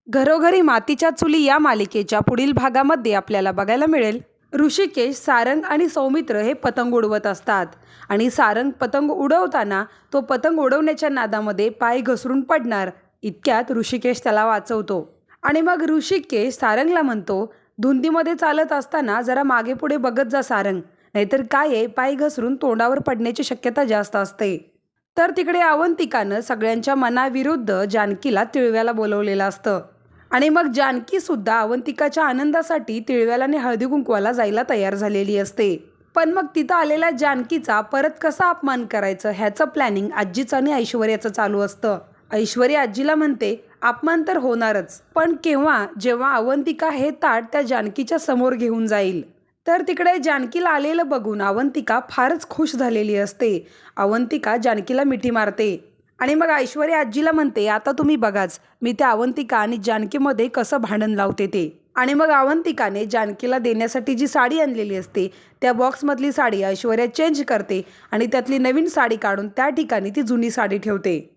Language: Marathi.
घरोघरी मातीच्या चुली या मालिकेच्या पुढील भागामध्ये आपल्याला बघायला मिळेल ऋषिकेश, सारंग आणि सौमित्र हे पतंग उडवत असतात आणि सारंग पतंग उडवताना तो पतंग उडवण्याच्या नादामध्ये पाय घसरून पडणार. इतक्यात ऋषिकेश त्याला वाचवतो आणि मग ऋषिकेश सारंगला म्हणतो, धुंदीमध्ये चालत असताना जरा मागे पुढे बघत जा सारंग, नाहीतर काय आहे, पाय घसरून तोंडावर पडण्याची शक्यता जास्त असते. तर तिकडे अवंतिकानं सगळ्यांच्या मनाविरुद्ध जानकीला तिळव्याला बोलवलेलं असतं आणि मग जानकी सुद्धा अवंतिकाच्या आनंदासाठी तिळव्याला आणि हळदी कुंकवाला जायला तयार झालेली असते. पण मग तिथं आलेल्या जानकीचा परत कसा अपमान करायचं ह्याचं प्लॅनिंग आजीचं आणि ऐश्वर्याचं चालू असतं. ऐश्वर्या आजीला म्हणते, अपमान तर होणारच, पण केव्हा, जेव्हा अवंतिका हे ताट त्या जानकीच्या समोर घेऊन जाईल. तर तिकडे जानकीला आलेलं बघून अवंतिका फारच खुश झालेली असते. अवंतिका जानकीला मिठी मारते आणि मग ऐश्वर्या आजीला म्हणते, आता तुम्ही बघाच मी त्या अवंतिका आणि जानकीमध्ये कसं भांडण लावते ते. आणि मग अवंतिकाने जानकीला देण्यासाठी जी साडी आणलेली असते त्या बॉक्समधली साडी ऐश्वर्या चेंज करते आणि त्यातली नवीन साडी काढून त्या ठिकाणी ती जुनी साडी ठेवते.